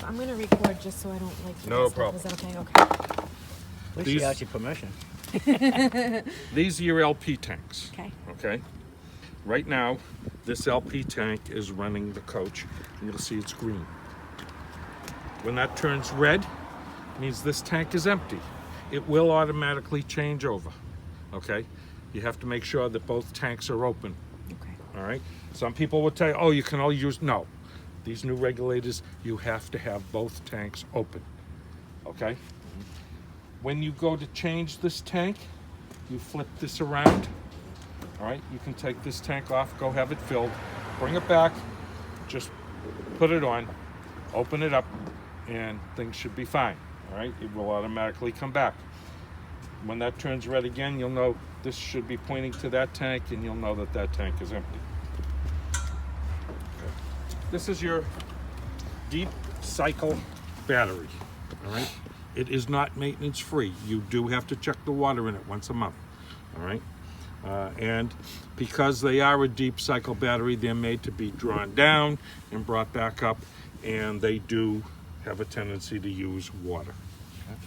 I'm gonna record just so I don't like. No stuff. problem. Is that okay? Okay. At least she asked you permission. These are your LP tanks. Okay. Okay. Right now, this LP tank is running the coach, and you'll see it's green. When that turns red, it means this tank is empty. It will automatically change over. Okay. You have to make sure that both tanks are open. Okay. All right. Some people would tell you, oh, you can only use, no. These new regulators, you have to have both tanks open. Okay. When you go to change this tank, you flip this around. All right. You can take this tank off, go have it filled, bring it back, just put it on, open it up, and things should be fine. All right. It will automatically come back. When that turns red again, you'll know this should be pointing to that tank, and you'll know that that tank is empty. Okay. This is your deep cycle battery. All right. It is not maintenance free. You do have to check the water in it once a month. All right. And because they are a deep cycle battery, they're made to be drawn down and brought back up, and they do have a tendency to use water. Okay.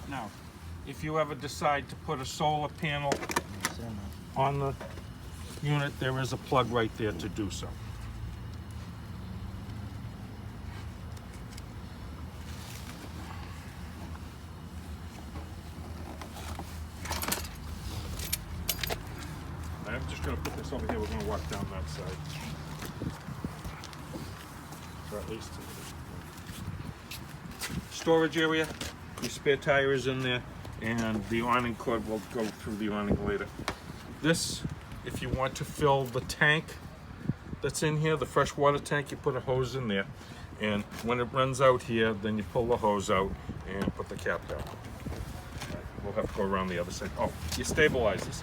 Now, if you ever decide to put a solar panel on the unit, there is a plug right there to do so. I'm just going to put this over here. We're going to walk down that side. Or at least storage area. Your spare tire is in there, and the awning cord will go through the awning later. This, if you want to fill the tank that's in here, the freshwater tank, you put a hose in there, and when it runs out here, then you pull the hose out and put the cap down. Right, we'll have to go around the other side. Oh, your stabilizers.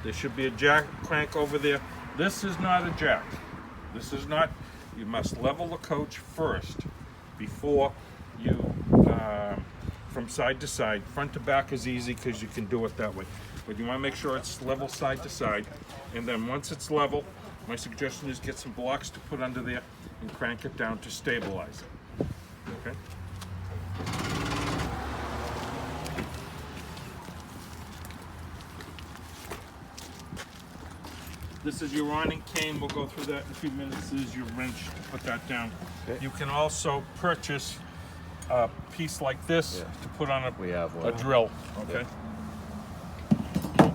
There should be a jack crank over there. This is not a jack. This is not, you must level the coach first before you, from side to side. Front to back is easy because you can do it that way. But you want to make sure it's level side to side. And then once it's level, my suggestion is get some blocks to put under there and crank it down to stabilize it. Okay? This is your awning cane. We'll go through that in a few minutes. This is your wrench to put that down. Okay. You can also purchase a piece like this to put on a drill. Okay. Yeah.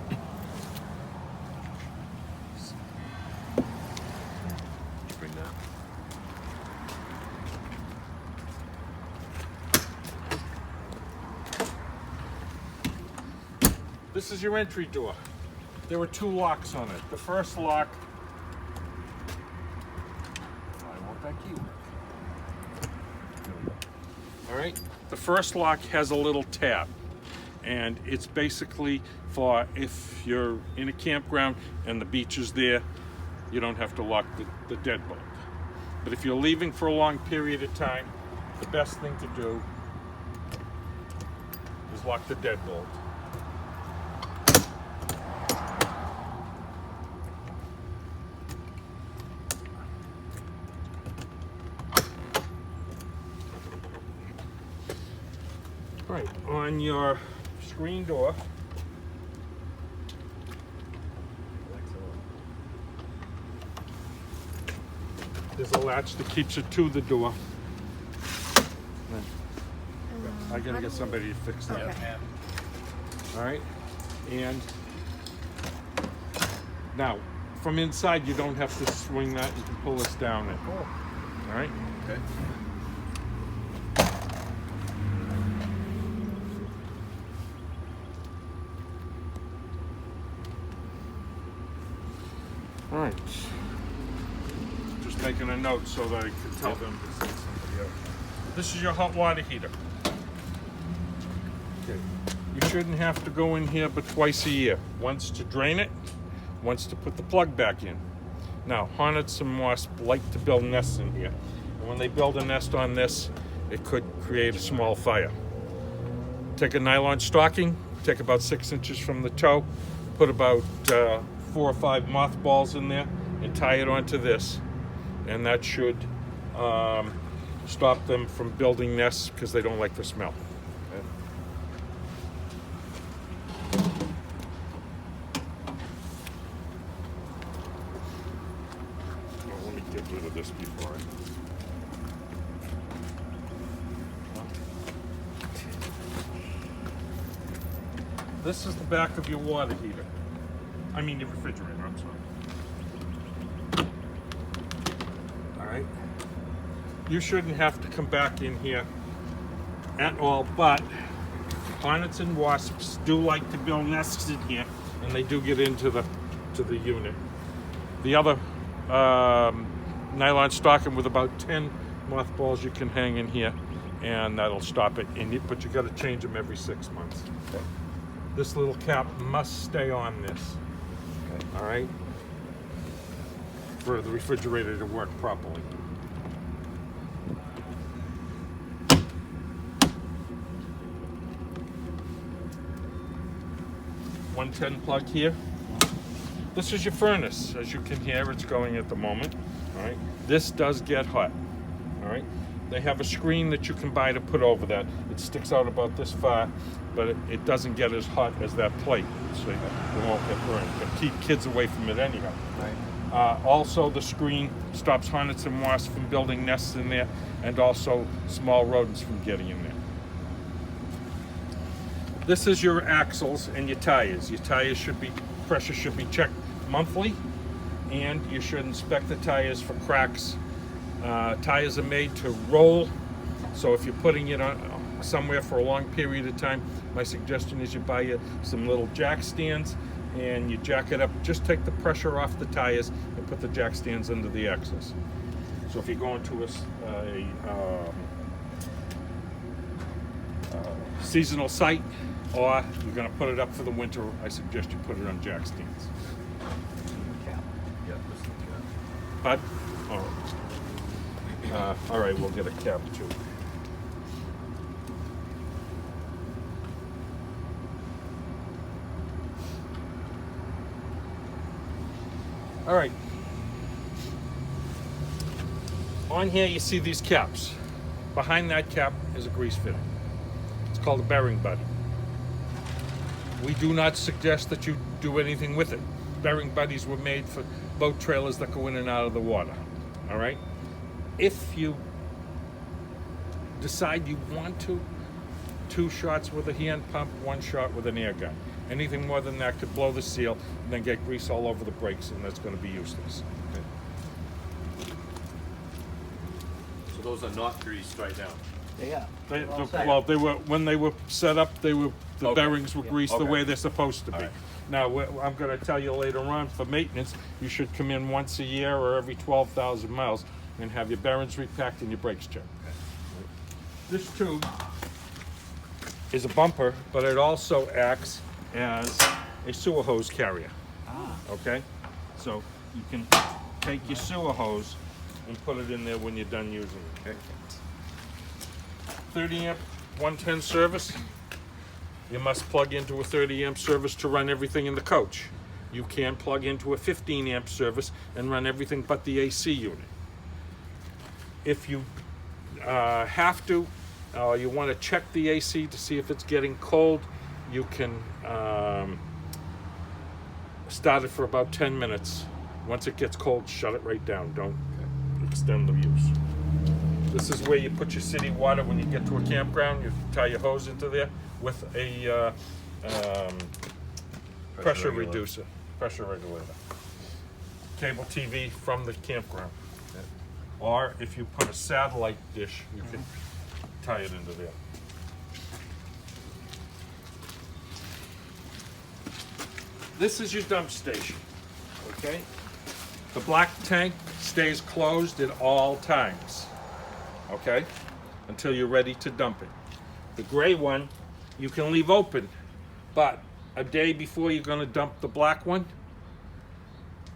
Bring that. This is your entry door. There were two locks on it. The first lock, I want that key. All right. The first lock has a little tab, and it's basically for if you're in a campground and the beach is there, you don't have to lock the deadbolt. But if you're leaving for a long period of time, the best thing to do is lock the deadbolt. Right, on your screen door, there's a latch that keeps it to the door. I gotta get somebody to fix that. Okay. All right, and now from inside you don't have to swing that. You can pull this down. All right. Okay. All right. Just making a note so that I can tell them to send somebody else. This is your hot water heater. Okay. You shouldn't have to go in here but twice a year. Once to drain it, once to put the plug back in. Now, hornets and wasps like to build nests in here. And when they build a nest on this, it could create a small fire. Take a nylon stocking, take about 6 inches from the toe, put about 4 or 5 mothballs in there, and tie it onto this, and that should stop them from building nests because they don't like the smell. Well, let me get rid of this before I... This is the back of your water heater. I mean your refrigerator, I'm sorry. All right. You shouldn't have to come back in here at all, but hornets and wasps do like to build nests in here, and they do get into the unit. The other nylon stocking with about 10 mothballs you can hang in here, and that'll stop it. But you got to change them every 6 months. Okay. This little cap must stay on this. Okay. All right, for the refrigerator to work properly. .110 plug here. This is your furnace. As you can hear, it's going at the moment. All right, this does get hot. All right, they have a screen that you can buy to put over that. It sticks out about this far, but it doesn't get as hot as that plate, so it won't get burned. But keep kids away from it anyhow. Right. Also, the screen stops hornets and wasps from building nests in there, and also small rodents from getting in there. This is your axles and your tires. Your tires pressure should be checked monthly, and you should inspect the tires for cracks. Tires are made to roll, so if you're putting it on somewhere for a long period of time, my suggestion is you buy you some little jack stands and you jack it up. Just take the pressure off the tires and put the jack stands under the axles. So if you're going to a seasonal site, or you're going to put it up for the winter, I suggest you put it on jack stands. Cap. Yeah, this is good. But, all right, we'll get a cap too. All right. On here you see these caps. Behind that cap is a grease fitting. It's called a bearing buddy. We do not suggest that you do anything with it. Bearing buddies were made for boat trailers that go in and out of the water. All right? If you decide you want to, 2 shots with a hand pump, 1 shot with an air gun. Anything more than that could blow the seal and then get grease all over the brakes, and that's going to be useless. So those are not greased right now. Yeah. They, Well said. well, they were when they were set up. The Okay. bearings were greased the Okay. way they're supposed to be. All right. Now I'm going to tell you later on for maintenance, you should come in once a year or every 12,000 miles and have your bearings repacked and your brakes checked. This tube is a bumper, but it also acts as a sewer hose carrier. Okay, so you can take your sewer hose and put it in there when you're done using it. Okay. 30 amp 110 service. You must plug into a 30 amp service to run everything in the coach. You can plug into a 15 amp service and run everything but the AC unit. If you have to, you want to check the AC to see if it's getting cold, you can start it for about 10 minutes. Once it gets cold, shut it right down. Don't extend the use. This is where you put your city water when you get to a campground. You tie your hose into there with a pressure reducer, pressure regulator. Cable TV from the campground. Or if you put a satellite dish, you can tie it into there. This is your dump station, okay? The black tank stays closed at all times, okay? Until you're ready to dump it. The gray one, you can leave open, but a day before you're gonna dump the black one,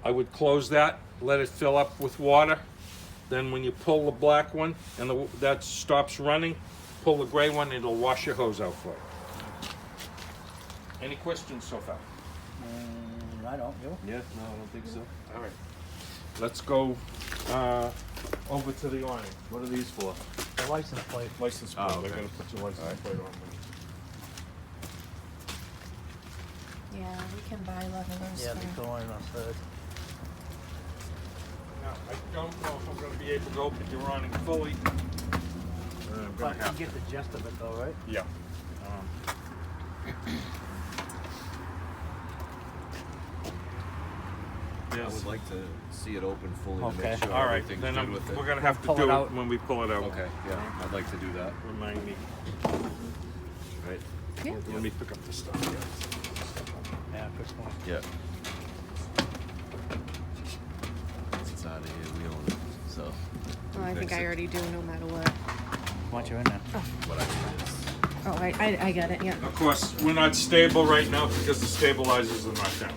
I would close that, let it fill up with water. Then when you pull the black one and that stops running, pull the gray one, it'll wash your hose out for you. Any questions so far? I don't, you? Yeah, no, I don't think so. All right. Let's go over to the awning. What are these for? The license plate. License plate. Oh, okay. They're gonna put your license plate on. Yeah, we can buy levelers Yeah, for. the going on the third. Now, I don't know if I'm gonna be able to open your awning fully. I'm But gonna you have get the gist of it though, right? Yeah. I would like to see it open fully to Okay. make sure All right, everything's then good with it. we're gonna have to Pull it do it out. when we pull it out. Okay, yeah, I'd like to do that. Remind me. Right? Yeah. Let me pick up the stuff. Yeah, first one. Yeah. It's out of here, we own it, so. Well, I think fix I it. already do no matter what. Once you're in there. What I need is. Oh, I get it, yeah. Of course, we're not stable right now because the stabilizers are not down.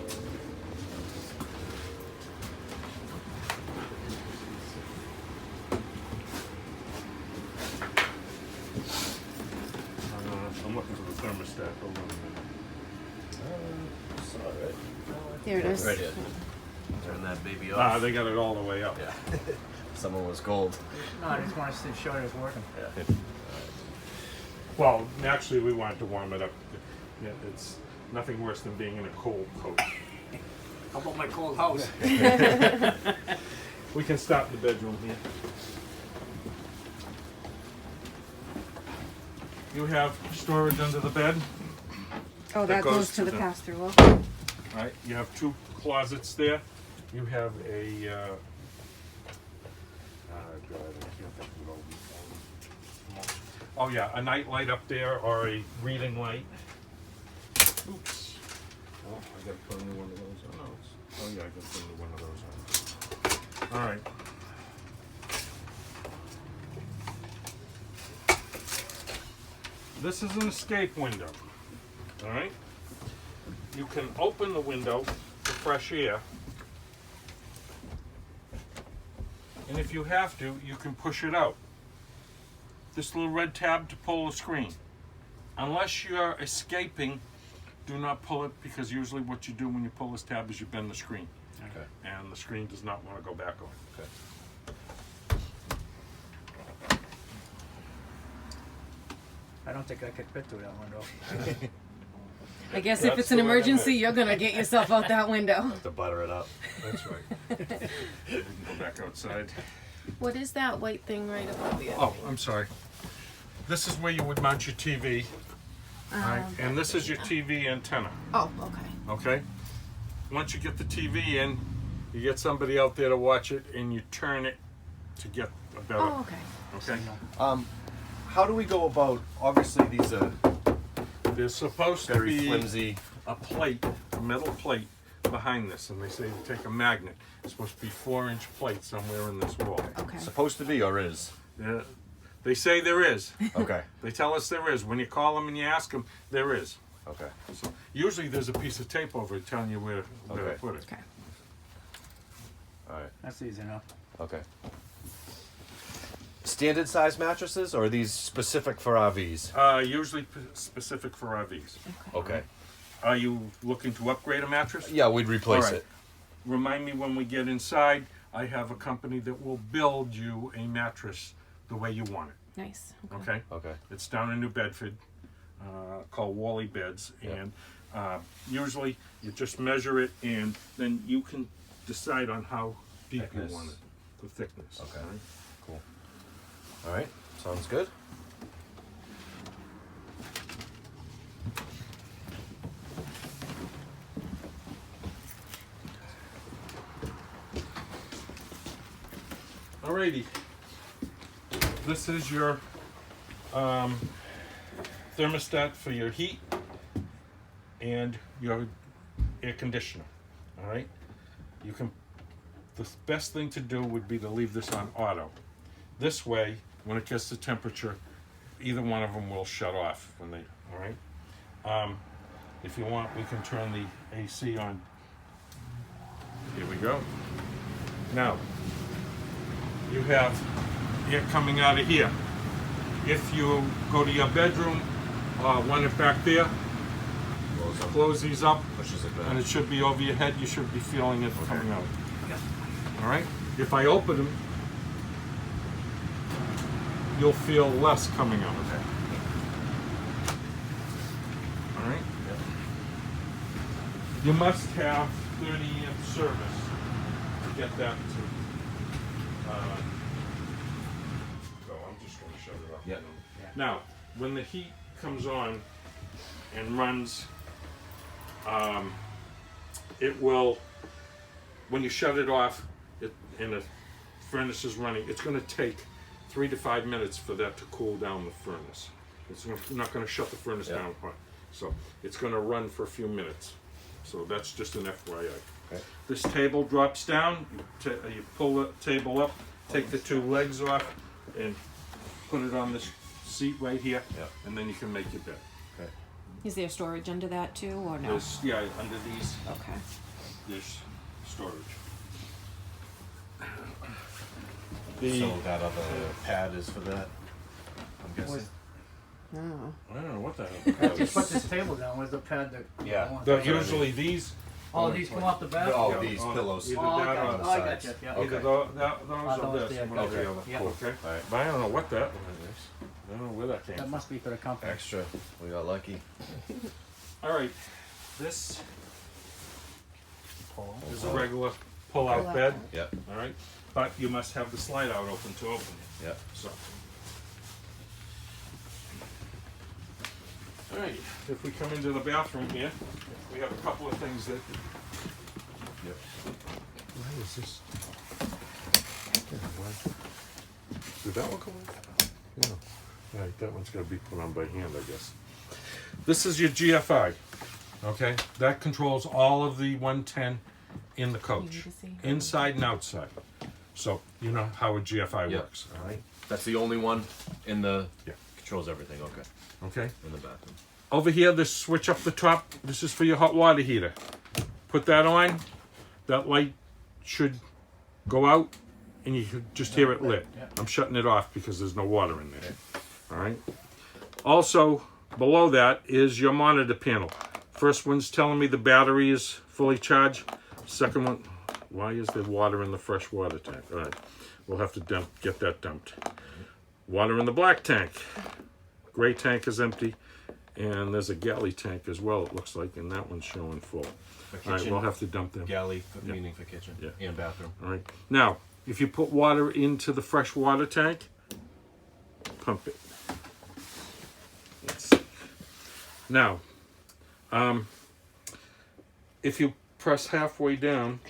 I'm looking for the thermostat. Hold on a minute. Saw it, There it is. right? Right here. Turn that baby Ah, off. they got it all the way up. Yeah. Someone was cold. No, I just want to show you it's working. Yeah. Well, naturally, we wanted to warm it up. Yeah, it's nothing worse than being in a cold coach. How about my cold house? We can start in the bedroom here. You have storage under the bed. Oh, That that goes goes to to the the- pass-through wall. Right, you have two closets there. You have a, God, I can't think of it all. Oh yeah, a night light up there or a reading light. Oops. Oh, I gotta put a new one of those on. Oh yeah, I gotta put a new one of those on. All right. This is an escape window. All right. You can open the window for fresh air. And if you have to, you can push it out. This little red tab to pull the screen. Unless you're escaping, do not pull it because usually what you do when you pull this tab is you bend the screen. Okay. And the screen does not want to go back on. Okay. I don't think I could fit through that window. I guess That's if it's an the way to emergency, do it. you're gonna get yourself out that window. To butter it up. That's right. We can go back outside. What is that white thing right above you? Oh, I'm sorry. This is where you would mount your TV. Right? And this is your TV antenna. Oh, okay. Okay? Once you get the TV in, you get somebody out there to watch it and you turn it to get a better. Oh, okay. Okay? How do we go about, obviously these are There's supposed to very be flimsy. a plate, a metal plate behind this, and they say to take a magnet. It's supposed to be 4-inch plate somewhere in this wall. Okay. Supposed to be or is? Yeah, they say there is. Okay. They tell us there is. When you call them and you ask them, there is. Okay. So usually there's a piece of tape over it telling you where to Okay. put it. Okay. Alright. That's easy enough. Okay. Standard size mattresses or are these specific for RVs? Usually specific for RVs. Okay. Are you looking to upgrade a mattress? Yeah, we'd replace All right. it. Remind me when we get inside. I have a company that will build you a mattress the way you want it. Nice. Okay. Okay. It's down in New Bedford, called Wally Beds, Yeah. and usually you just measure it, and then you can decide on how deep Thickness. you want it, the thickness. Okay. all right? Cool. Alright. Sounds good. Alrighty. This is your thermostat for your heat and your air conditioner. Alright? You can, the best thing to do would be to leave this on auto. This way, when it gets to temperature, either one of them will shut off when they, alright? If you want, we can turn the AC on. Here we go. Now, you have air coming out of here. If you go to your bedroom, one back there, close these up, Pushes it and back. it should be over your head. You should be feeling it Okay. coming out. Yeah. All right. If I open them, you'll feel less coming out. Okay. All right. Yep. You must have 30-amp service to get that to go. I'm just going to shut it off. Yep. Now, when the heat comes on and runs, it will, when you shut it off and the furnace is running, it's going to take 3 to 5 minutes for that to cool down the furnace. It's not going to shut the furnace Yeah. down hot. So it's going to run for a few minutes. So that's just an FYI. Okay. This table drops down, you pull the table up, take the 2 legs off, and put it on this seat right here, Yeah. and then you can make your bed. Okay. Is there storage under that too, or no? There's, yeah, under these, Okay. there's storage. So that other pad is for that, I'm guessing? Oh. I don't know what the I hell. just put this table down. Where's the pad that? Yeah. I want? Usually these. Oh, these come off the back? Oh, Yeah, these on- pillows. either Oh, that okay. or Oh, the I sides. got you. Yeah. Okay. Either those those or there, this, one or okay. the other. Yeah. Okay? Alright. But I don't know what that one is. I don't know where that came That from. must be for the company. Extra. We got lucky. All right, this Paul. is a regular pull-out Pull-out bed. bed. Yep. All right, but you must have the slide out open to open it. Yep. So. All right, if we come into the bathroom here, we have a couple of things that. Yep. Why is this? Did that one come off? Yeah. All right, that one's gonna be put on by hand, I guess. This is your GFI. Okay, that controls all of the 110 in the coach, need to see. inside and outside. So you know how a GFI Yep. works, all right? That's the only one in the, Yeah. controls everything, okay, Okay. in the bathroom. Over here, this switch up the top, this is for your hot water heater. Put that on, that light should go out, and you can just hear it lit. Yeah. I'm shutting it off because there's no water in there. All right. Also, below that is your monitor panel. First one's telling me the battery is fully charged. Second one, why is there water in the fresh water tank? All right, we'll have to get that dumped. Water in the black tank. Gray tank is empty. And there's a galley tank as well, it looks like, and that one's showing full. All right, we'll have to dump them. Galley, meaning for kitchen Yeah. and bathroom. All right. Now, if you put water into the fresh water tank, pump it. Let's see. Now, if you press halfway down,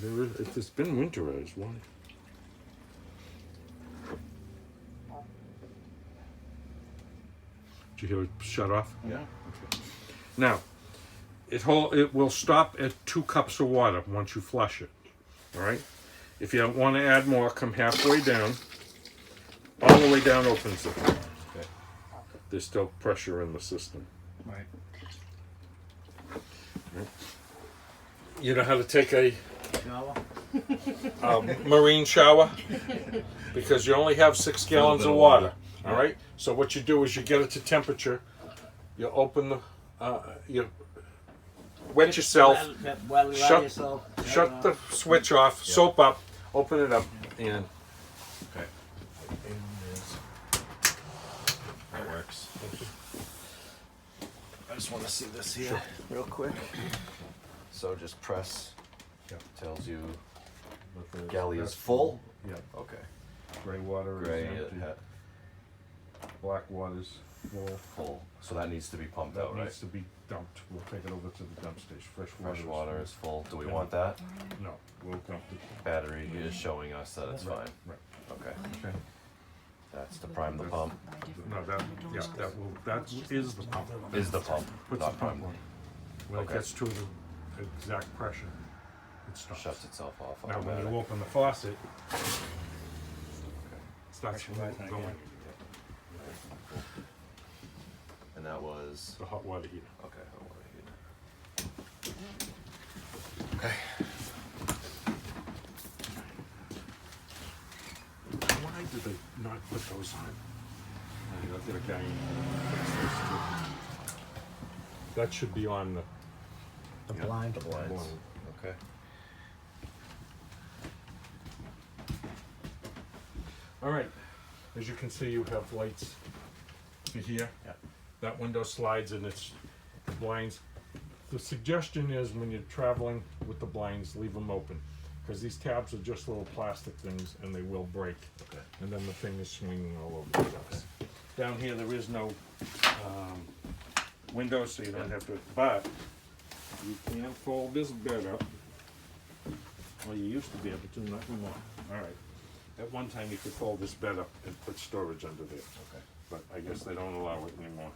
it's been winterized. Why? Did you hear it shut off? Yeah. Okay. Now, it will stop at 2 cups of water once you flush it. All right. If you want to add more, come halfway down. All the way down opens it. Okay. There's still pressure in the system. Right. You know how to take a Shower. marine shower? Because you only have 6 gallons bit of of water. water. All right. So what you do is you get it to temperature. You open the. You wet yourself. Well, Shut- yourself. Shut the switch off. Soap up. Open it up, and Okay. That works. I just want to see this here real quick. So just press. Yep. Tells you galley is full. Yeah. Okay. Gray water Gray is empty. Black water's full. full. So that needs to be pumped That out, right? needs to be dumped. We'll take it over to the dump station. Fresh water. Fresh water is full. Do we want that? No, we'll dump it. Battery is showing us that it's fine. Right. Okay. Okay. That's to prime the pump. No, that is the pump. Is the pump, Puts the not pump prime. on. When Okay. it gets to the exact pressure, it stops. Shuts itself off Now, when automatic. you open the faucet, it starts Pressurizing going. again. And that was The hot water heater. okay. Hot water heater. Okay. Why did they not put those on? I'll get a guy in to fix those too. That should be on The blind. The blinds. blind. Okay. All right, as you can see, you have lights to here. Yeah. That window slides and it's blinds. The suggestion is when you're traveling with the blinds, leave them open, because these tabs are just little plastic things and they will break. Okay. And then the thing is swinging all over the place. Down here, there is no window, so you don't have to, but you can fold this bed up. Well, you used to be able to, not anymore. All right. At one time, you could fold this bed up and put storage under there. Okay. But I guess they don't allow it anymore.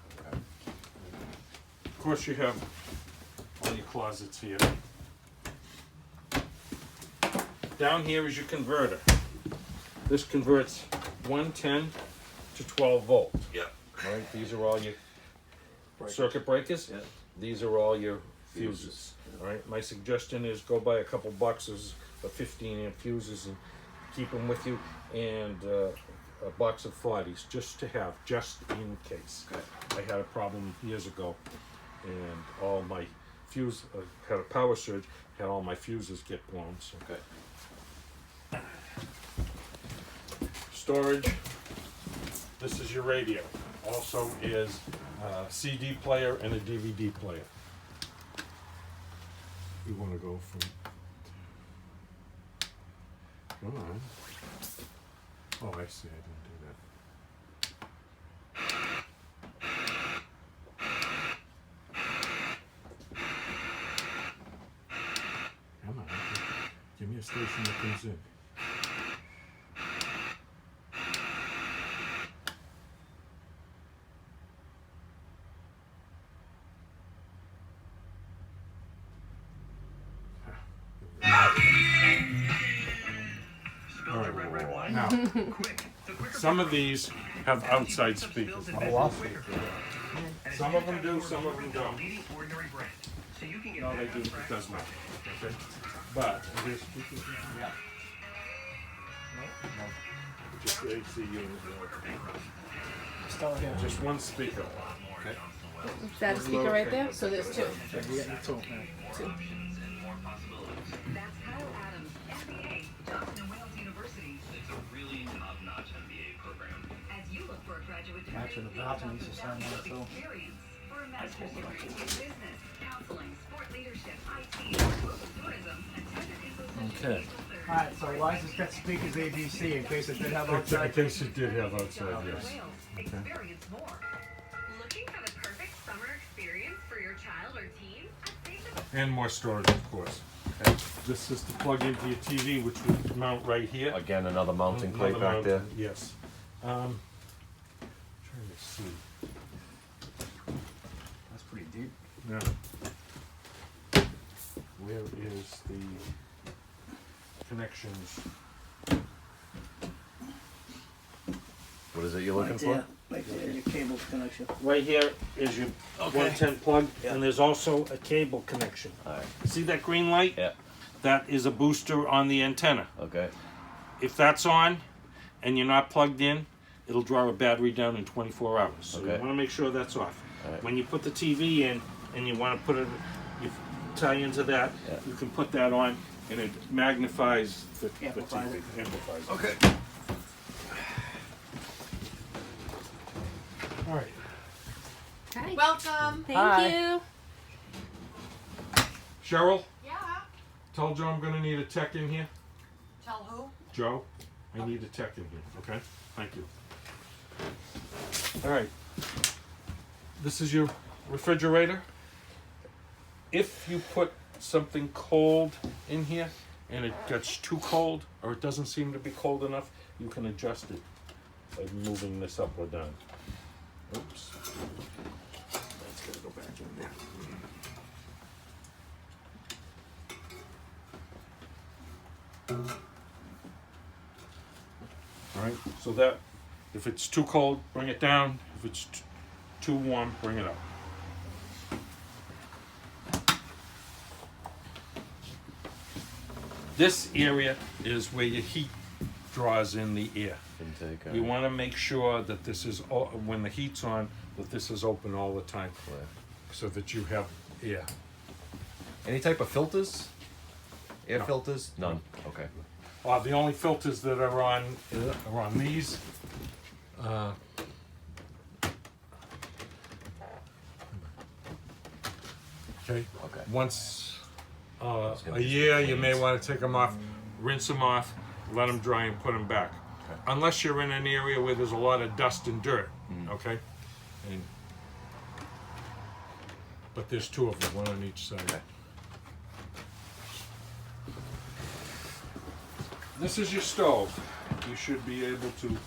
Of course, you have all your closets here. Down here is your converter. This converts 110 to 12 volt. Yeah. All right, these are all your circuit breakers. Yeah. These are all your fuses. All right, my suggestion is go buy a couple boxes of 15 amp fuses and keep them with you, and a box of 40s just to have, just in case. Okay. I had a problem years ago, and all my fuse had a power surge, had all my fuses get blown. So. Okay. Storage. This is your radio. Also is a CD player and a DVD player. You want to go from. Come on. Oh, I see. I didn't do that. Come on. Give me a station that comes in. All right. Now, some of these have outside speakers. Some of them do, some of them don't. No, they do. It does not. Okay. But there's speakers. Yeah. Just AC unit. Still here. Just one speaker. Okay. Is that a speaker right there? So there's two. You get your two. Two. That's Kyle Adams, MBA, Johnson & Wales University. It's a really top-notch MBA program. As you look for a graduate degree, Actually, the bathroom needs to stand there too. experience for a master's degree in business, counseling, sport leadership, IT, tourism, and technical Okay. Alright, so why does this got speakers ABC in case it did have In outside? case it did have outside, yes. Experience more. Looking for the perfect summer experience for your child or teen? And more storage, of course. Okay. This is to plug into your TV, which would mount right here. Again, another mounting plate Another back there. mountain, yes. Trying to see. That's pretty deep. Now, where is the connections? What is it you're looking for? Right there, your cable connection. Right here is your 110 plug, and there's also a cable connection. Alright. See that green light? Yeah. That is a booster on the antenna. Okay. If that's on and you're not plugged in, it'll draw a battery down in 24 hours. So Okay. you want to make sure that's off. Alright. When you put the TV in and you want to put it, you tie into that, Yeah. you can put that on and it magnifies the Amplifies TV. it. Amplifies it. Okay. All right. Hi. Welcome. Thank Hi. you. Cheryl, Yeah. tell Joe I'm going to need a tech in here. Tell who? Joe, I need a tech in here, okay? Thank you. All right. This is your refrigerator. If you put something cold in here and it gets too cold or it doesn't seem to be cold enough, you can adjust it by moving this up or down. Oops. That's gotta go back in there. All right, so that, if it's too cold, bring it down. If it's too warm, bring it up. This area is where your heat draws in the air. Intake. You want to make sure that this is, when the heat's on, that this is open all the time. Clear. so that you have air. Any type of filters? Air No. filters? None. Okay. The only filters that are on these. Okay. Okay. Once gonna a be year, you may cleans. want to take them off, rinse them off, let them dry, and put them back. Okay. Unless you're in an area where there's a lot of dust and dirt. Okay. And, but there's two of them, one on each side. Okay. This is your stove. You should be able to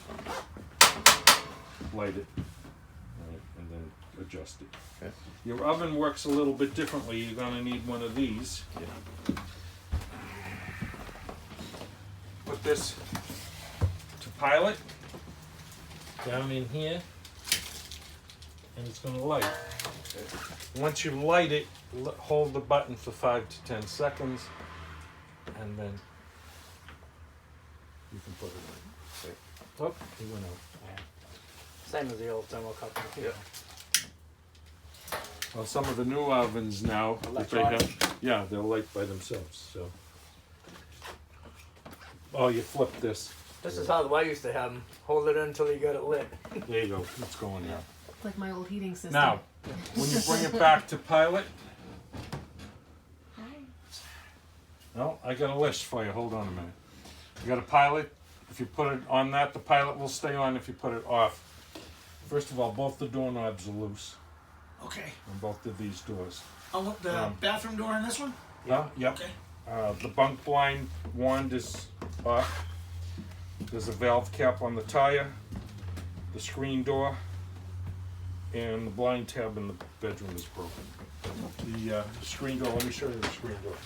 light it, right, and then adjust it. Okay. Your oven works a little bit differently. You're gonna need one of these. Yeah. Put this to pilot down in here, and it's gonna light. Once you light it, hold the button for 5 to 10 seconds, and then you can put it in. Okay. Oh, he went out. Same as the old thermocouple. Yeah. Well, some of the new ovens now that they have, yeah, they'll light by themselves. So, oh, you flip this. This is how I used to have them. Hold it until you got it lit. There you go. It's going now. Like my old heating system. Now, when you bring it back to pilot, no, I got a list for you. Hold on a minute. You got a pilot. If you put it on that, the pilot will stay on. If you put it off, first of all, both the doorknobs are loose Okay. on both of these doors. I'll look the bathroom door in this one? Yeah. Yep. Okay. The bunk blind wand is off. There's a valve cap on the tire, the screen door, and the blind tab in the bedroom is broken. The screen door, let me show you the screen door.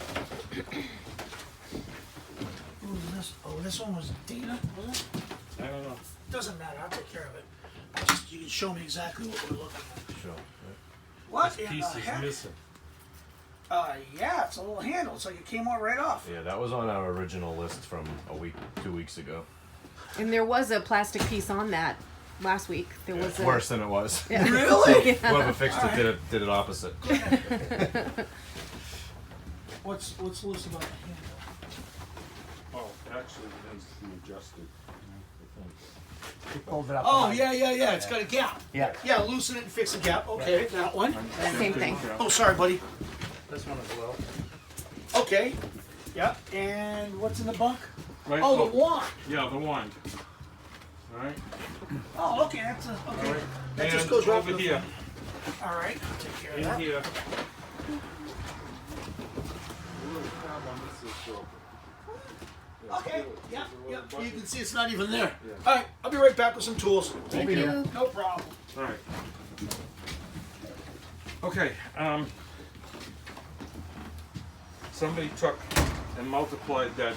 This one was Dina, was it? I don't know. Doesn't matter, I'll take care of it. You can show me exactly what we're looking at. Sure. What This in piece the is heck? missing. Yeah, it's a little handle. It's like it came out right off. Yeah, that was on our original list from 2 weeks ago. And there was a plastic piece on that last week. There was a Worse than it was. Yeah. Really? Whoever fixed it did it opposite. What's loose about the handle? Oh, actually, it needs to be adjusted. You pulled it up. Oh, yeah. It's got a gap. Yeah. Yeah, loosen it and fix the gap. Okay, that one. same thing. Oh, sorry, buddy. This one as well. Okay. Yeah. And what's in the bunk? Right? Oh, the wand. Yeah, the wand. All right. Oh, okay. That's okay. All right. That And just goes right over to the here. All right. I'll take care of In that. here. This is broken. Okay. Yeah. You can see it's not even there. All right. I'll be right back with some tools. Thank you. No problem. All right. Okay. Somebody took and multiplied that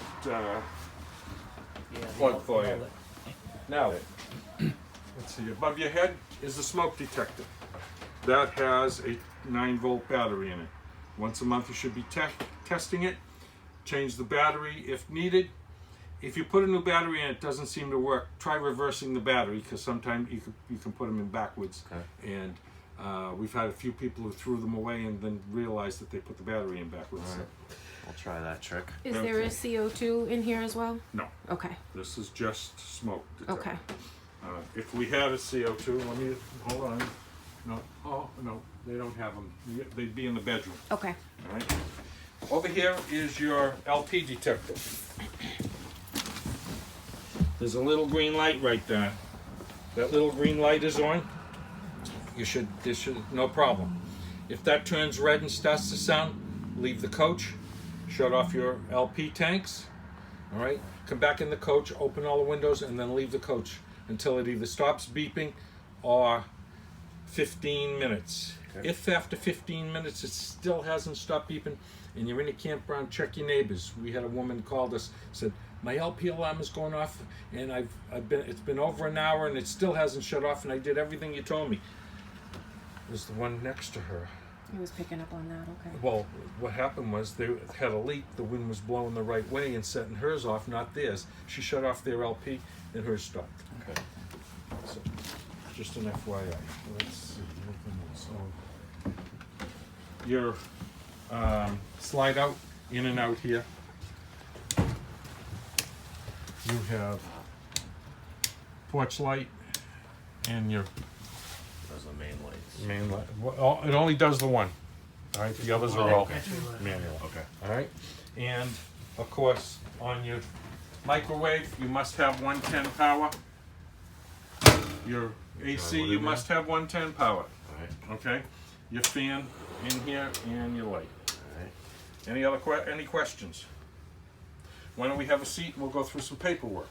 plug for you. Now, let's see. Above your head is the smoke detector. That has a 9-volt battery in it. Once a month, you should be testing it. Change the battery if needed. If you put a new battery in, it doesn't seem to work. Try reversing the battery because sometimes you can put them in backwards. Okay. And we've had a few people who threw them away and then realized that they put the battery in backwards. All right. I'll try that trick. Is there a CO2 in here as well? No, Okay. this is just smoke detector. Okay. If we had a CO2, let me hold on. No, oh no, they don't have them. They'd be in the bedroom. Okay. All right. Over here is your LP detector. There's a little green light right there. That little green light is on. There should no problem. If that turns red and starts to sound, leave the coach, shut off your LP tanks. All right. Come back in the coach, open all the windows, and then leave the coach until it either stops beeping or 15 minutes. Okay. If after 15 minutes it still hasn't stopped beeping and you're in a campground, check your neighbors. We had a woman called us, said, my LP alarm is going off and it's been over an hour and it still hasn't shut off and I did everything you told me. It was the one next to her. He was picking up on that. Okay. Well, what happened was they had a leak, the wind was blowing the right way and setting hers off, not theirs. She shut off their LP and hers stopped. Okay. So, just an FYI. Let's see, anything else? your slide out, in and out here. You have porch light and your Those are the main lights. main light. Well, it only does the one. All right, the others are all manual. Okay. All right, and of course on your microwave you must have 110 power. Your AC you must have 110 power. Alright. Okay, your fan in here and your light. Alright. Any questions? Why don't we have a seat and we'll go through some paperwork.